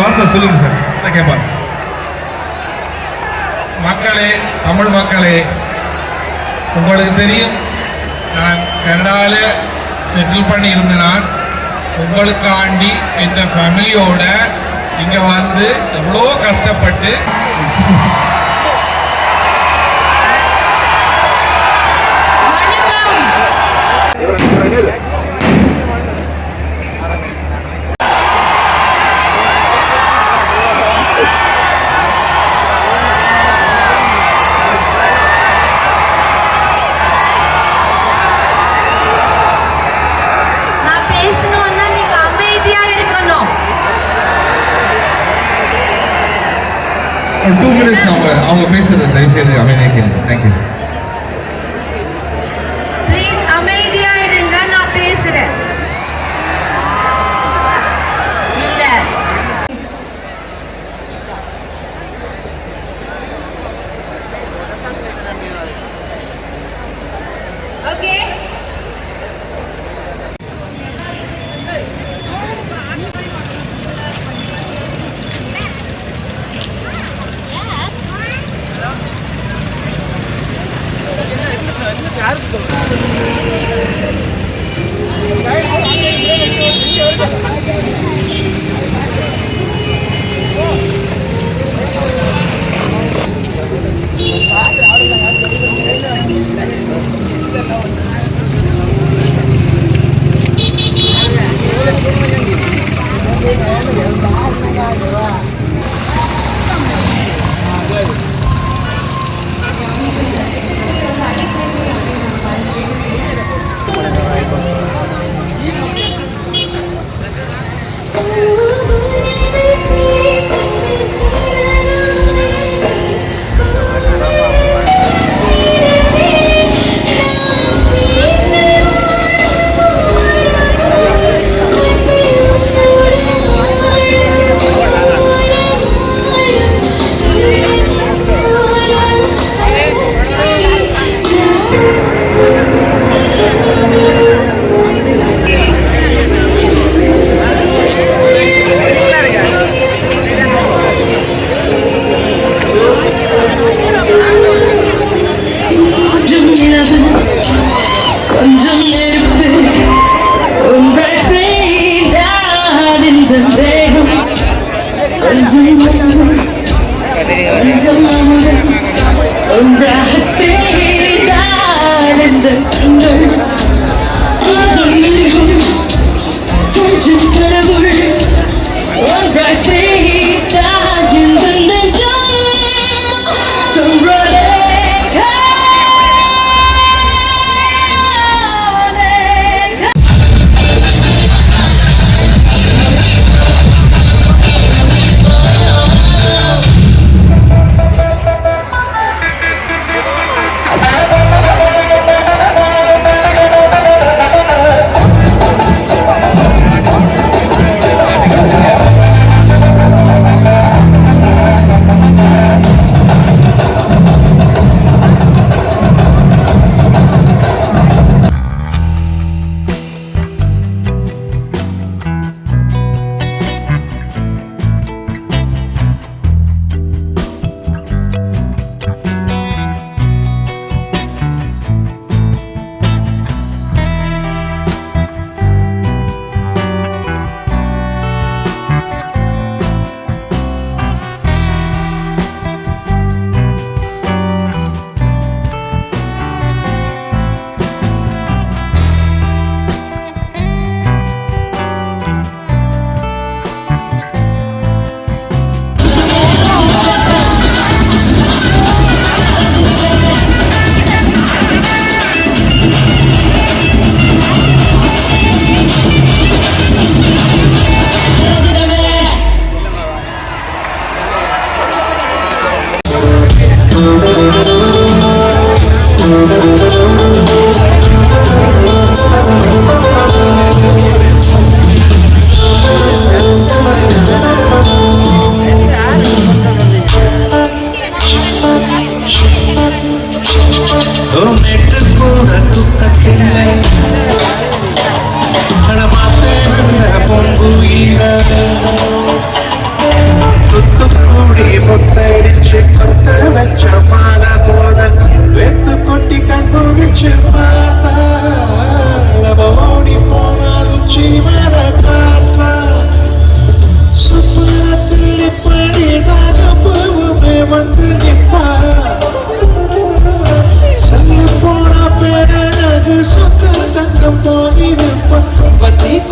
வார்த்தை சொல்லுங்க சார், நான் கேட்பாங்க. மக்களே, தமிழ் மக்களே, உங்களுக்கு தெரியும் நான் கனடாவில் செட்டில் பண்ணி இருந்த நான் உங்களுக்காண்டி என்ற ஃபேமிலியோட இங்க வந்து எவ்வளோ கஷ்டப்பட்டு ஒரு 2 minutes அவங்க பேசுறது தயவு செய்து அமைதியாக கேளுங்க. தேங்க்யூ. ப்ளீஸ் அமைதியா இருங்க, நான் பேசுறேன். இல்ல ஓகே.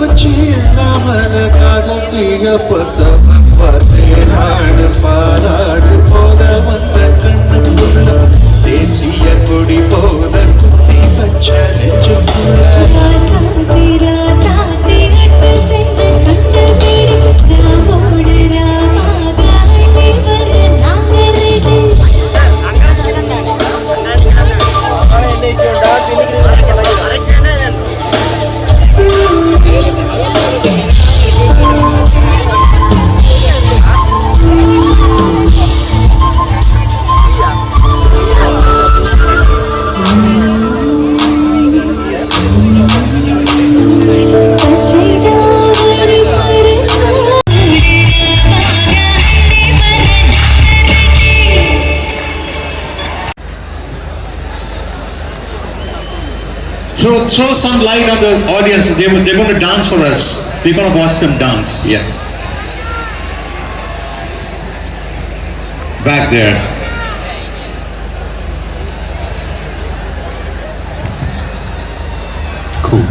வச்சு இல்லாமல் காதல் தீயப்பட்டவன் பார்த்தேனாடு பாராடு போத வந்த கண்ணுக்குள்ள தேசிய கொடி போத குத்தி வச்ச நெஞ்சுக்குள்ள Throw some light on the audience. They're going to dance for us. We're going to watch them dance. Yeah. Back there. Cool.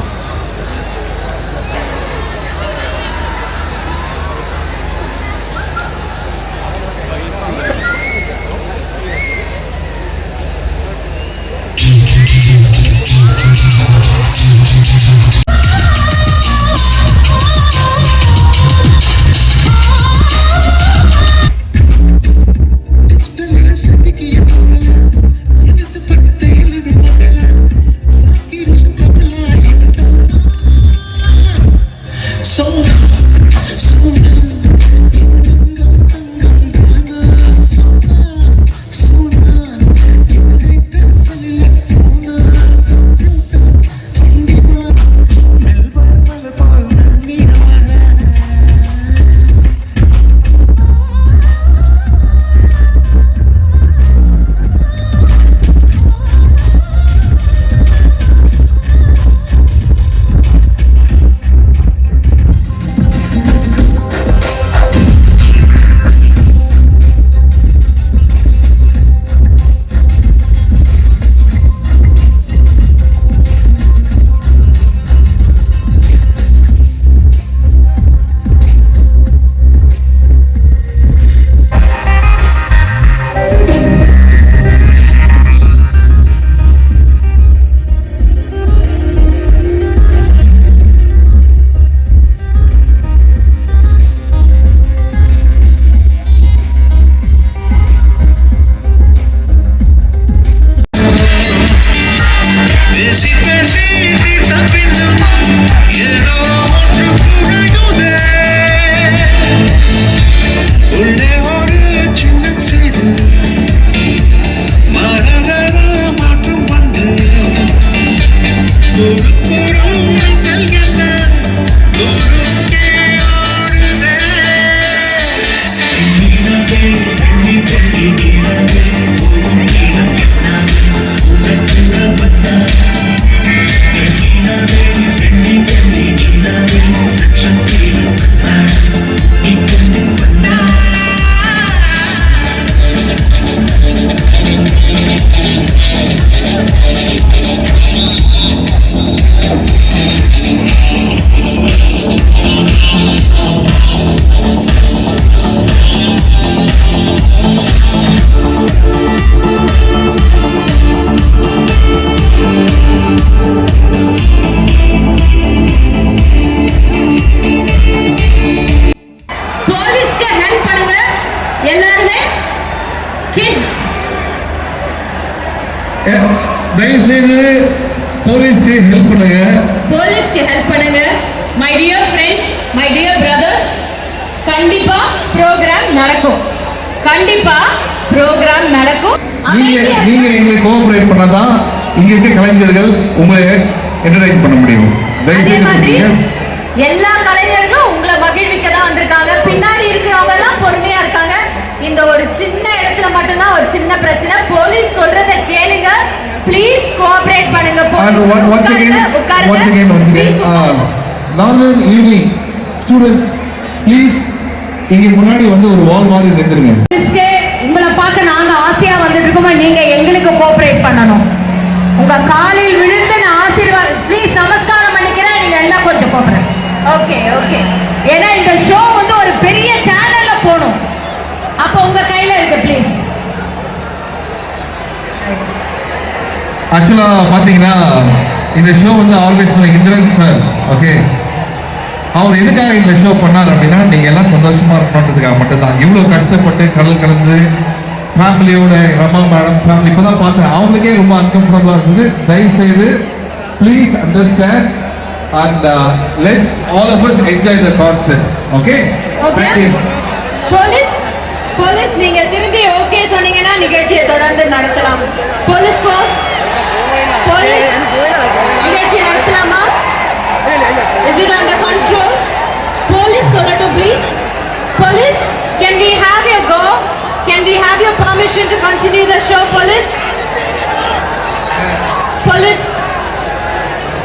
தயவுசெய்து போலீஸ்க்கு ஹெல்ப் பண்ணுங்க. போலீஸ்க்கு ஹெல்ப் பண்ணுங்க. My dear friends, my dear brothers, கண்டிப்பா ப்ரோகிராம் நடக்கும். கண்டிப்பா program நடக்கும். நீங்க எங்களுக்கு கோஆபரேட் பண்ணாதான் இங்க இருக்க கலைஞர்கள் உங்களை என்டர்டெயின் பண்ண முடியும். தயவுசெய்து எல்லா கலைஞர்களும் உங்களை மகிழ்விக்க தான் வந்திருக்காங்க. பின்னாடி இருக்கிறவங்க எல்லாம் பொறுமையா இருக்காங்க. இந்த ஒரு சின்ன இடத்துல மட்டும்தான் ஒரு சின்ன பிரச்சனை. போலீஸ் சொல்றத கேளுங்க. ப்ளீஸ் கோஆபரேட் பண்ணுங்க. once again northern evening students please இங்க முன்னாடி வந்து ஒரு வால் மாதிரி நின்னுங்க. உங்களை பார்க்க நாங்க ஆசையா வந்துட்டு இருக்கோம். நீங்க எங்களுக்கு கோஆபரேட் பண்ணணும். உங்க காலில் விழுந்து நான் ஆசீர்வாதம் ப்ளீஸ் நமஸ்காரம் பண்ணிக்கிறேன். நீங்க எல்லாம் கொஞ்சம் கோஆபரேட். Okay okay. ஏன்னா இந்த ஷோ வந்து ஒரு பெரிய சேனல்ல போணும். அப்போ உங்க கையில இருக்கு ப்ளீஸ். ஆக்சுவலா பாத்தீங்கன்னா இந்த ஷோ வந்து ஆர்கனைஸ் பண்ண இந்திரன் சார். ஓகே, அவர் எதுக்காக இந்த ஷோ பண்ணார் அப்படின்னா நீங்க எல்லாம் சந்தோஷமா இருக்கணுன்றதுக்காக மட்டும்தான். இவ்வளவு கஷ்டப்பட்டு கடல் கடந்து ஃபேமிலியோட ரமா மேடம் ஃபேமிலி இப்பதான் பார்த்தேன், அவங்களுக்கே ரொம்ப அன்கம்ஃபர்டபுளா இருந்தது. தயவு செய்து please understand and let's all of us enjoy the concert. Okay, okay. Police நீங்க திரும்பி ஓகே சொன்னீங்கன்னா நிகழ்ச்சியை தொடர்ந்து நடத்தலாம். போலீஸ் ஃபோர்ஸ், போலீஸ் நிகழ்ச்சி நடத்தலாமா? Is it under control? Police சொல்லட்டும் please. Police, can we have your go? Can we have your permission to continue the show, police?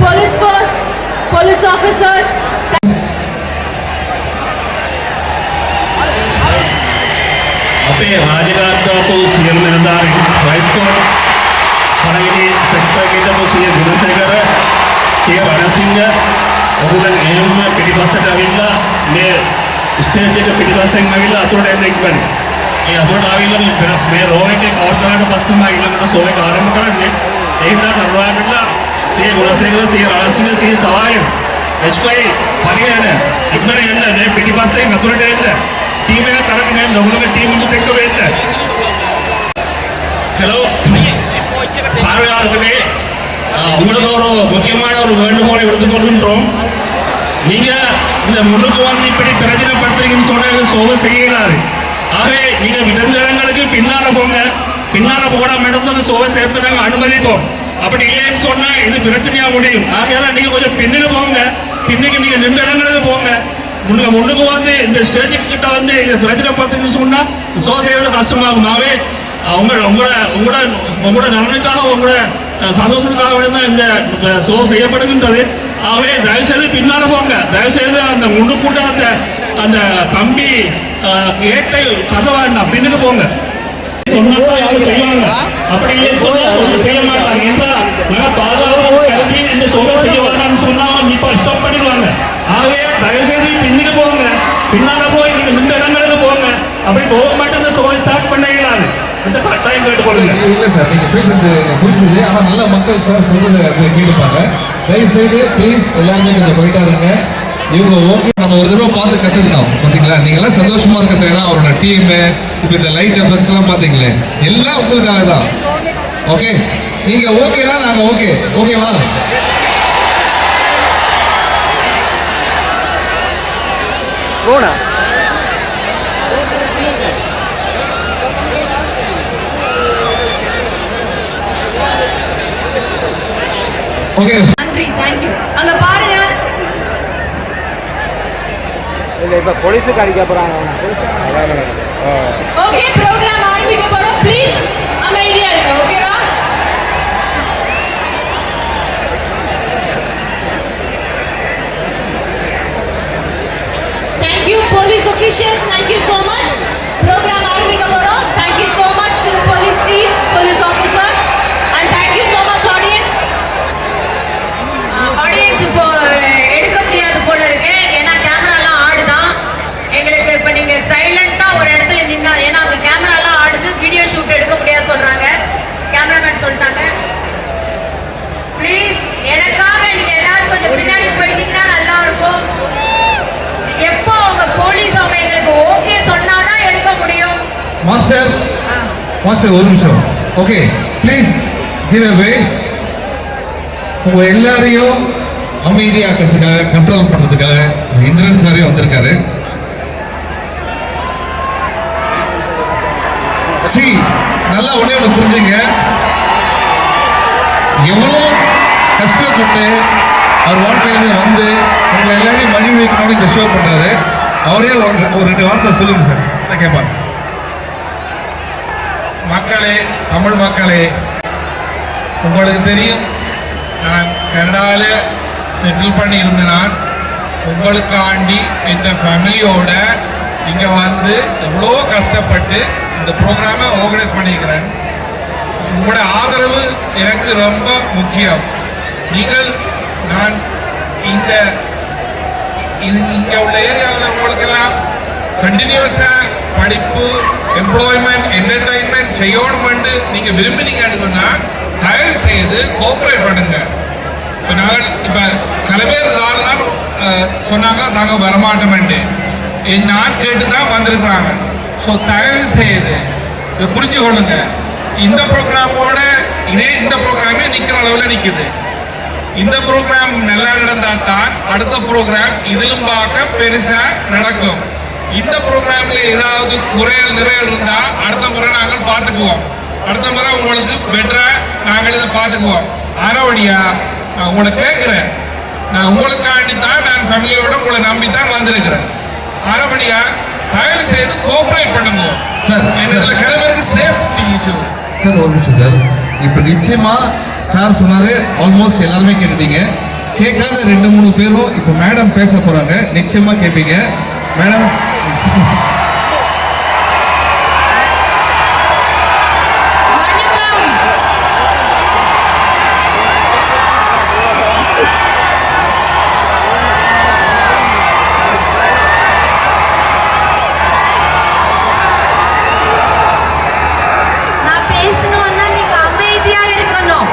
Police force, police officers. අපේ රාජකාර්යතාවෝ සියලු නිලධාරීන් වයිස්කෝට් පළවෙනි සෙක්ටර් එකේ හිටපු සිය ගුණසේකර සිය රණසිංහ ඔහුලන් එහෙම පිටිපස්සට ඇවිල්ලා මේ ස්ටේජ් එක පිටිපස්සෙන් ඇවිල්ලා අතුරට එන්න ඉක්මනින්. ඒ අතුරට ආවිල්ලා මේ රෝ එකේ කවර් කරාට පස්සේ තමයි ඊළඟට ෂෝ එක ආරම්භ කරන්නේ. ඒ හින්දා කරුණා කරලා සිය ගුණසේකර සිය රණසිංහ සිය සවාය එච්කොයි පරිගණන ඉක්මනින් එන්න මේ පිටිපස්සෙන් අතුරට එන්න. டீம் என்ன தரங்க நம்மளுக்கு டீம் வந்து தெக்க வைத்த ஹலோ பார்வையாளர்களே, உங்களுக்கு ஒரு முக்கியமான ஒரு வேண்டுகோளை எடுத்துக் கொள்கின்றோம். நீங்க இந்த முன்னுக்கு வந்து இப்படி பிரச்சனைப்படுத்துறீங்கன்னு சொன்ன சோக செய்யலாது. ஆகவே நீங்க விதந்தங்களுக்கு பின்னால போங்க. பின்னால போட மேடம் அந்த சோக சேர்த்து நாங்கள் அனுமதிப்போம். அப்படி இல்லைன்னு சொன்னா இது பிரச்சனையா முடியும். ஆகையால நீங்க கொஞ்சம் பின்னுக்கு போங்க. பின்னுக்கு நீங்க நின்ற இடங்களுக்கு போங்க. முன்னுக்கு வந்து இந்த ஸ்டேஜுக்கு கிட்ட வந்து இந்த பிரச்சனை பார்த்தீங்கன்னு சொன்னா சோ செய்யறது கஷ்டமாகும். ஆகவே உங்களோட நலனுக்காக உங்களோட சந்தோஷத்துக்காக தான் இந்த சோ செய்யப்படுகின்றது. ஆகவே தயவுசெய்து பின்னால போங்க. தயவுசெய்து அந்த முன்னு கூட்ட அந்த கம்பி ஏட்டை கத வேண்டாம், பின்னுக்கு போங்க. செய்வாங்க அப்படி செய்ய மாட்டாங்க. எந்த பாதுகாப்பு கிளம்பி இந்த சோக செய்ய வேண்டாம்னு சொன்னா இப்ப ஸ்டாப் பண்ணிடுவாங்க. ஆகவே தயவுசெய்து பின்னுக்கு போங்க. பின்னால போய் நீங்க நின்ற இடங்களுக்கு போங்க. அப்படி போக மாட்டேன் அந்த சோகை ஸ்டார்ட் பண்ண இயலாது. இந்த கட்டாயம் கேட்டுக்கொள்ளுங்க. இல்ல சார், நீங்க பேசுறது புரிஞ்சுது. ஆனா நல்ல மக்கள் சார் சொல்றது கேட்டுப்பாங்க. தயவு செய்து ப்ளீஸ் எல்லாருமே கொஞ்சம் போயிட்டா இருங்க. இவங்க ஓகே, நம்ம ஒரு தடவை பார்த்து கத்துக்கிட்டோம் பாத்தீங்களா. நீங்க எல்லாம் சந்தோஷமா இருக்கிறதுனா அவரோட டீம் இப்ப இந்த லைட் எஃபெக்ட்ஸ் எல்லாம் பாத்தீங்களே எல்லாம் உங்களுக்காக தான். ஓகே, நீங்க ஓகேனா நாங்க ஓகே. ஓகேவா? ஓகே, நன்றி, தேங்க்யூ. அங்க பாருங்க. இல்ல இப்ப போலீஸுக்கு அடிக்க போறாங்க. ஓகே, ப்ரோகிராம் ஆரம்பிக்க போறோம். ப்ளீஸ் அமைதியா இருங்க. ஓகேவா? Thank you police officials. Thank you so much. Programme ஆரம்பிக்க போறோம். Thank you so much to the police team, police officers, and thank you so much audience. Audience இப்போ எடுக்க முடியாது போல இருக்கு. ஏன்னா கேமராலாம் ஆடுதான். எங்களுக்கு இப்ப நீங்க சைலண்டா ஒரு இடத்துல நின்னா, ஏன்னா அங்க கேமராலாம் ஆடுது, வீடியோ ஷூட் எடுக்க முடியாது சொல்றாங்க. கேமராமேன் சொல்லிட்டாங்க. ப்ளீஸ் எனக்காக நீங்க எல்லாரும் கொஞ்சம் பின்னாடி போயிட்டீங்கன்னா நல்லா இருக்கும். எப்போ உங்க போலீஸ் அவங்க எங்களுக்கு ஓகே சொன்னாதான் எடுக்க முடியும். மாஸ்டர் ஒரு நிமிஷம். ஓகே, ப்ளீஸ் கிவ் அ வே. உங்க எல்லாரையும் அமைதியாக்கிறதுக்காக, கண்ட்ரோல் பண்றதுக்காக இந்திரன் சாரே வந்திருக்காரு. சி, நல்லா உடனே ஒன்று புரிஞ்சுங்க. எவ்வளோ கஷ்டப்பட்டு அவர் வாழ்க்கையில வந்து உங்க எல்லாரையும் மகிழ் வைக்கணும்னு இந்த ஷோ பண்றாரு. அவரே ஒரு 2 வார்த்தை சொல்லுங்க சார். நான் கேட்பாங்க. மக்களே, தமிழ் மக்களே, உங்களுக்கு தெரியும் நான் கனடாவில் செட்டில் பண்ணி இருந்த நான் உங்களுக்காண்டி என் ஃபேமிலியோட இங்கே வந்து எவ்வளோ கஷ்டப்பட்டு இந்த ப்ரோக்ராமை ஆர்கனைஸ் பண்ணியிருக்கிறேன். உங்களோட ஆதரவு எனக்கு ரொம்ப முக்கியம். நான் இது இங்க உள்ள ஏரியாவில் உங்களுக்கு எல்லாம் கண்டினியூஸா படிப்பு, எம்ப்ளாய்மெண்ட், என்டர்டைன்மெண்ட் செய்யணும்னு நீங்க விரும்பினீங்கன்னு சொன்னா தயவு செய்து கோஆபரேட் பண்ணுங்க. இப்போ நாங்கள் இப்போ கலைஞர் தான் சொன்னாங்க நாங்கள் வரமாட்டோம்ட்டு, நான் கேட்டு தான் வந்திருக்கிறாங்க. ஸோ தயவு செய்து இதை புரிஞ்சு கொள்ளுங்க. இந்த ப்ரோக்ராமோட இந்த ப்ரோக்ராமே நிற்கிற அளவில் நிற்குது. இந்த ப்ரோக்ராம் நல்லா நடந்தால் தான் அடுத்த ப்ரோக்ராம் இதிலும் பார்க்க பெருசா நடக்கும். இந்த ப்ரோக்ராம்ல ஏதாவது குறையல் நிறையல் இருந்தா அடுத்த முறை நாங்கள் பார்த்துக்குவோம். அடுத்த முறை உங்களுக்கு பெட்டரா நாங்கள் இதை பார்த்துக்குவோம். அறவடியா நான் உங்களை கேட்கிறேன், நான் உங்களுக்காண்டி தான் நான் ஃபேமிலியோட உங்களை நம்பி தான் வந்திருக்கிறேன். அறவடியா தயவு செய்து கோஆபரேட் பண்ணுங்க சார். இதுல கிளம்புறதுக்கு சேஃப்டி இஷ்யூ. சார் ஒரு நிமிஷம் சார். இப்போ நிச்சயமா சார் சொன்னாரு, ஆல்மோஸ்ட் எல்லாருமே கேட்டுட்டீங்க. கேட்காத 2-3 பேரும் இப்போ மேடம் பேச போறாங்க, நிச்சயமா கேட்பீங்க. மேடம் நான் பேசணும்னா நீங்க அமைதியா இருக்கணும்.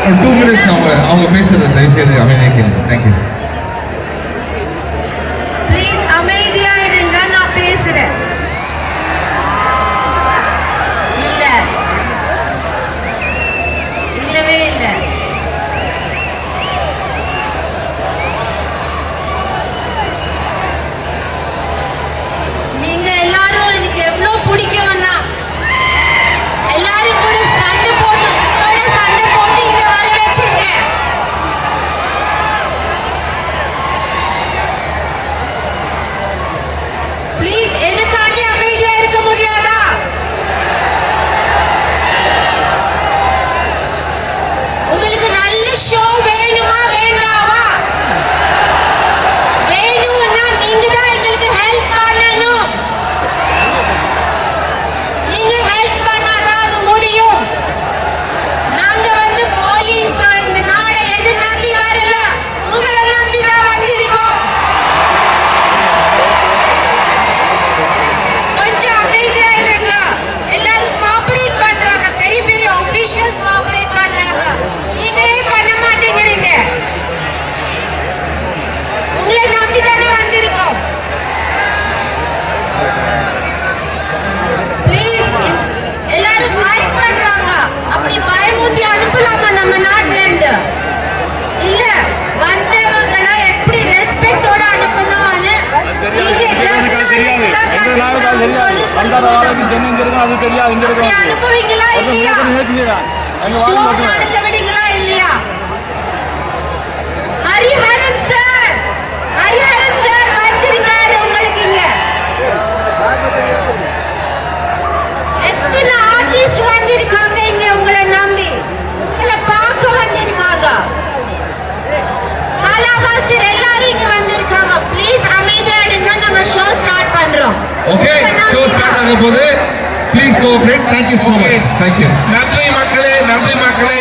2 minutes அவங்க பேசுறது தயவு செய்து அமைதியாக கேளுங்க. தேங்க்யூ. ப்ளீஸ் அமைதியா இருங்க, நான் பேசுறேன். இல்ல இல்லவே இல்ல. நீங்க எல்லாரும் எனக்கு எவ்வளவு பிடிக்கும்னா எல்லாரும் கூட சண்டை போட்டு இங்க வர வச்சிருக்கேன். ப்ளீஸ் எனக்காண்டி அமைதியா இருக்க முடியாதா? உங்களுக்கு நல்ல ஷோ வேணுமா வேண்டாமா? வேணும்னா நீங்க தான் எங்களுக்கு ஹெல்ப் பண்ணணும். நீங்க ஹெல்ப் பண்ணாதான் அது முடியும். நாங்க வந்து போலீஸ் இந்த நாடை எது நம்பி வரல, உங்களை நம்பி தான் வந்திருக்கோம். கொஞ்சம் அமைதியா இருங்க. எல்லாரும் கோஆபரேட் பண்றாங்க, பெரிய பெரிய ஆபீஷியல்ஸ் கோஆபரேட் பண்றாங்க. நீங்க ஏன் பண்ண மாட்டேங்கிறீங்க? உங்களை நம்பி தானே வந்திருக்கோம். ப்ளீஸ் எல்லாரும் பயப்படுறாங்க. அப்படி பயமுறுத்தி அனுப்பலாமா நம்ம நாட்டுல இருந்து? இல்ல, வந்தவங்களை எப்படி ரெஸ்பெக்டோட அனுப்பணும்னு நீங்க ஜனநாயகத்துல கத்துக்கணும்னு சொல்லி கொடுக்கணும். அப்படி அனுப்புவீங்களா இல்லையா? ஷோ நடத்த விடுங்களா இல்லையா? ஹரிஹரன் சார் வந்திருக்காரு உங்களுக்கு இங்க. எத்தனை ஆர்டிஸ்ட் வந்திருக்காங்க இங்க உங்களை நம்பி, உங்களை பார்க்க வந்திருக்காங்க. கலாவாசர் எல்லாரும் இங்க வந்திருக்காங்க. ப்ளீஸ் அமைதியா இருங்க, நம்ம ஷோ ஸ்டார்ட் பண்றோம். ஓகே, ஷோ ஸ்டார்ட் ஆக போகுது. Please cooperate. Thank you so much. Thank you. நன்றி மக்களே, நன்றி மக்களே.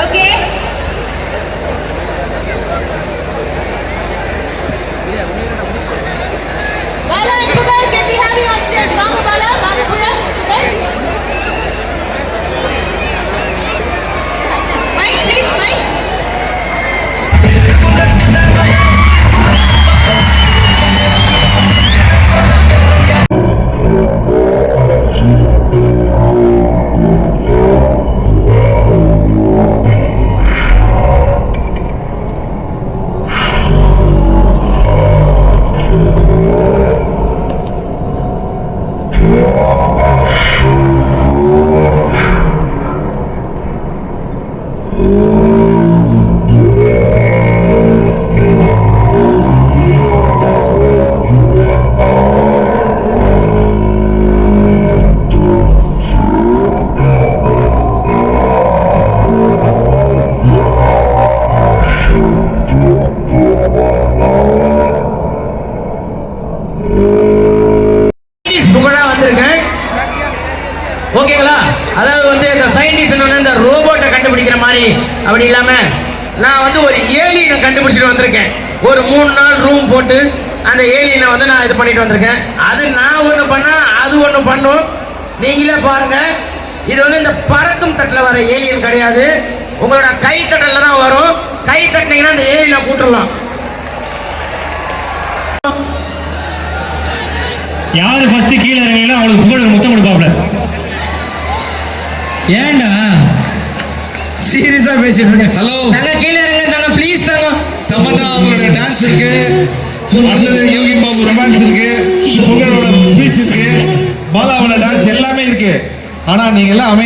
ஓகே, பாலா புகழ் can we have you on stage? வாங்க பாலா, வாங்க புகழ். Mic please, mic. நான் வந்து ஒரு ஏலியனை கண்டுபிடிச்சிட்டு வந்திருக்கேன். ஒரு 3 நாள் ரூம் போட்டு அந்த ஏலியனை வந்து நான் இது பண்ணிட்டு வந்திருக்கேன். அது நான் ஒன்று பண்ணா அது ஒன்று பண்ணும். நீங்களே பாருங்க. இது வந்து இந்த பறக்கும் தட்டில் வர ஏலியன் கிடையாது. உங்களோட கை தட்டல தான் வரும். கை தட்டினீங்கன்னா அந்த ஏலியனை கூட்டுடலாம். யாரு ஃபர்ஸ்ட் கீழே இறங்கினா அவளுக்கு புகழ் முத்தம் கொடுப்பாப்ல. ஏண்டா சீரியஸா பேசிட்டு இருக்கேன். ஹலோ தாங்க கீழே இறங்க தாங்க ப்ளீஸ் தாங்க. தமன்னா அவங்களோட டான்ஸ் இருக்கு, அடுத்தது யோகி பாபு ரொமான்ஸ் இருக்கு, புகழோட ஸ்பீச் இருக்கு, பாலாவோட டான்ஸ் எல்லாமே இருக்கு. ஆனா நீங்க எல்லாம்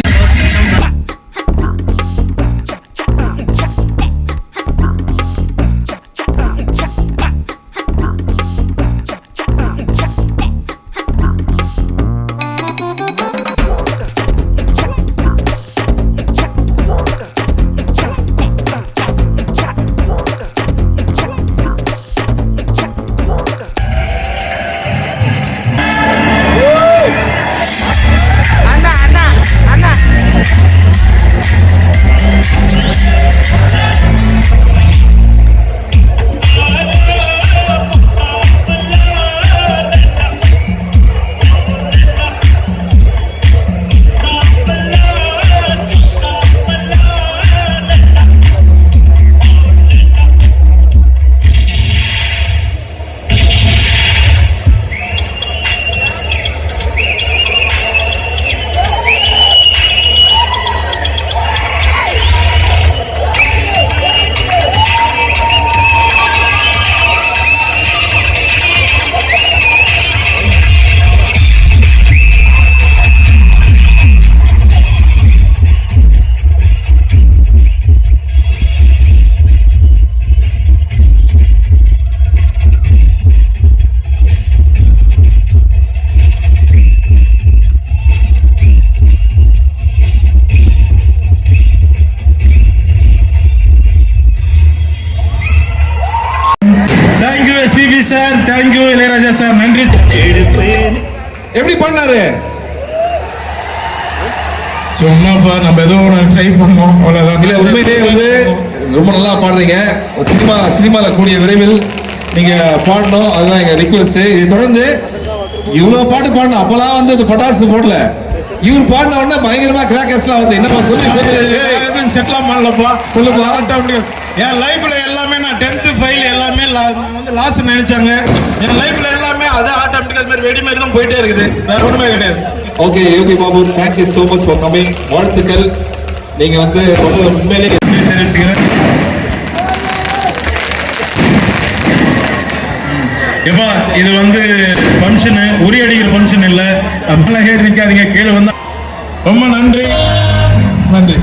சார், தேங்க்யூ இளையராஜா சார், நன்றி. எப்படி பண்ணாரு? சும்மாப்பா நம்ம ஏதோ ஒன்று ட்ரை பண்ணோம், அவ்வளோதான். இல்லை, உண்மையிலேயே வந்து ரொம்ப நல்லா பாடுறீங்க. சினிமாவில் கூடிய விரைவில் நீங்க பாடணும், அதுதான் எங்க ரிக்வெஸ்ட். இது தொடர்ந்து இவ்வளவு பாட்டு பாடணும். அப்பெல்லாம் வந்து இது பட்டாசு போடல, இவர் பாடின உடனே பயங்கரமா கிராக்கர்ஸ்லாம் வந்து என்னப்பா சொல்லி செட்டில் பண்ணலப்பா. சொல்லுப்பா. என் லைஃப்ல எல்லாமே நான் 10th ஃபெயில் எல்லாமே வந்து லாஸ் நினைச்சாங்க. என் லைஃப்ல எல்லாமே அது ஆட்டோமேட்டிக்கா மாதிரி வெடி மாதிரி தான் போயிட்டே இருக்குது, வேற ஒண்ணுமே கிடையாது. Okay Yogi Babu, thank you so much for coming. வாழ்த்துக்கள். நீங்க வந்து ரொம்ப உண்மையிலேயே தெரிவிச்சுக்கிறேன். எப்பா இது வந்து ஃபங்க்ஷனு, உரி அடிக்கிற ஃபங்க்ஷன் இல்லை, அதெல்லாம் ஏறி நிற்காதீங்க, கீழே வந்தா. ரொம்ப நன்றி நன்றி.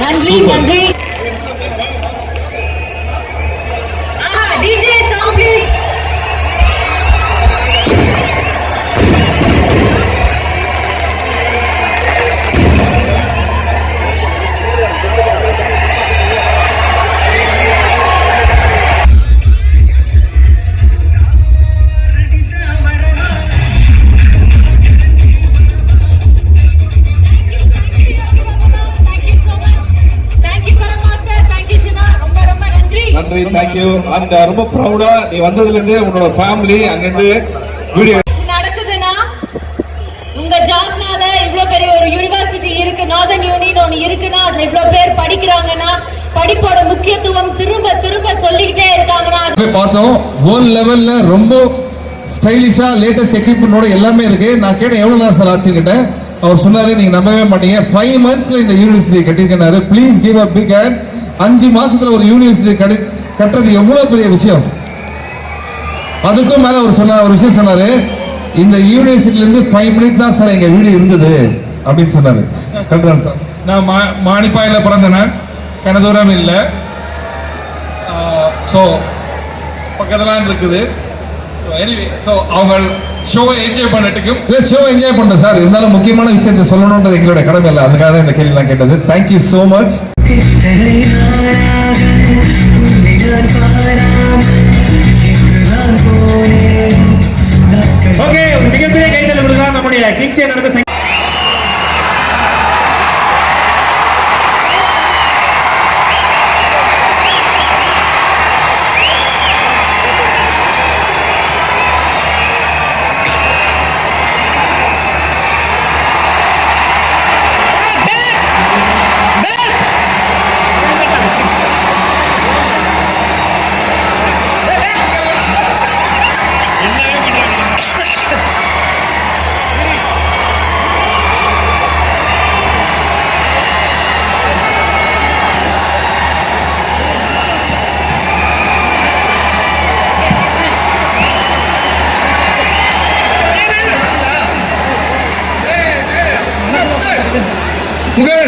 நன்றி நன்றி. DJ song please. நன்றி, தேங்க்யூ. அண்ட் ரொம்ப ப்ரௌடா நீ வந்ததுல இருந்து உன்னோட ஃபேமிலி அங்க இருந்து வீடியோ நடக்குதுன்னா உங்க ஜாஃப்னால இவ்ளோ பெரிய ஒரு யுனிவர்சிட்டி இருக்கு, நார்தர்ன் யூனியன் ஒன்னு இருக்குன்னா அதுல இவ்ளோ பேர் படிக்கிறாங்கன்னா படிப்போட முக்கியத்துவம் திரும்ப திரும்ப சொல்லிக்கிட்டே இருக்காங்கன்னா பார்த்தோம். வேர்ல்ட் லெவல்ல ரொம்ப ஸ்டைலிஷா லேட்டஸ்ட் எக்யூப்மெண்டோட எல்லாமே இருக்கு. நான் கேட்டேன் எவ்வளவு நேரம் சார் ஆச்சு கிட்ட. அவர் சொன்னாரு, நீங்க நம்பவே மாட்டீங்க, 5 monthsல இந்த யூனிவர்சிட்டி கட்டிருக்காரு. Please give a big hand. 5 மாசத்துல ஒரு யூனிவர்சிட்டி கட்டுறது எவ்வளவு பெரிய விஷயம். அதுக்கும் மேல அவர் சொன்ன ஒரு விஷயம் சொன்னாரு, இந்த யூனிவர்சிட்டில இருந்து 5 minutes தான் சார் எங்க வீடு இருந்தது அப்படின்னு சொன்னாரு. Correct sir. நான் மானிப்பாயில பிறந்தேன், கனதூரம் இல்லை. ஸோ பக்கத்துலாம் இருக்குது. ஸோ எனிவே, ஸோ அவங்க ஷோவை என்ஜாய் பண்ணட்டுக்கும். இல்லை, ஷோ என்ஜாய் பண்ணுறேன் சார். இருந்தாலும் முக்கியமான விஷயத்தை சொல்லணுன்றது எங்களோட கடமை இல்லை, அதுக்காக தான் இந்த கேள்விலாம் கேட்டது. Thank you so much. ஓகே, மிகப்பெரிய கைத்தல் கொடுக்கலாம் நம்முடைய கிங்ஸே நடந்த Pugazh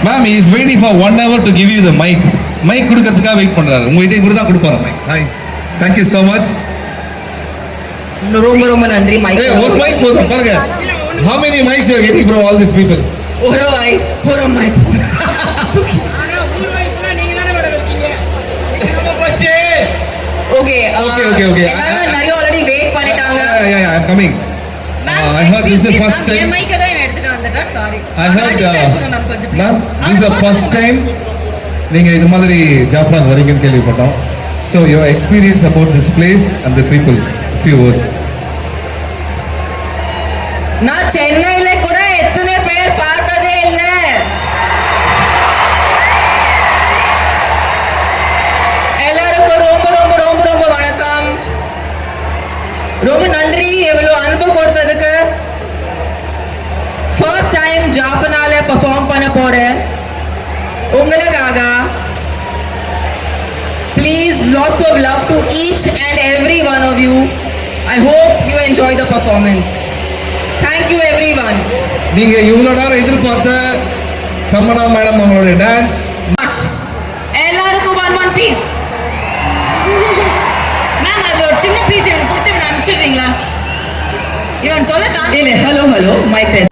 ma'am is waiting for 1 hour to give you the mic கொடுக்கறதுக்காக வெயிட் பண்றாரு. உங்ககிட்ட இவரு தான் கொடுப்பாரு mic. Hi, thank you so much. ரொம்ப ரொம்ப நன்றி மைக். ஒரு மைக் போதும் பாருங்க. How many mics you are getting from all these people? ஒரு மைக். Okay Okay. எல்லாரும் நிறைய ஆல்ரெடி வெயிட் பண்ணிட்டாங்க. Yeah, I'm coming. I heard this is the first time. என் மைக்க தான் எடுத்துட்டு வந்துட்டேன். சாரி. I heard மேம் கொஞ்சம் ma'am, this is the first time நீங்க இது மாதிரி ஜாஃப்ரான் வரீங்கன்னு கேள்விப்பட்டோம். So your experience about this place and the people, few words. நான் சென்னையில கூட எத்தனை பேர் பார்த்ததே இல்ல. எல்லாருக்கும் ரொம்ப ரொம்ப ரொம்ப ரொம்ப வணக்கம். ரொம்ப நன்றி இவ்வளவு அன்பு கொடுத்ததுக்கு. ஃபர்ஸ்ட் டைம் ஜாஃபனால பெர்ஃபார்ம் பண்ண போறேன் உங்களுக்காக. Please lots of love to each and every one of you. I hope you enjoy the performance. Thank you everyone. நீங்க இவ்வளவு நேரம் எதிர்பார்த்த தமன்னா மேடம் அவங்களுடைய டான்ஸ். எல்லாருக்கும் one piece. மேம் அது ஒரு சின்ன பீஸ் எனக்கு கொடுத்து அனுப்பிச்சிடுறீங்களா? இவன் தொலை இல்ல ஹலோ மைக் டெஸ்ட்.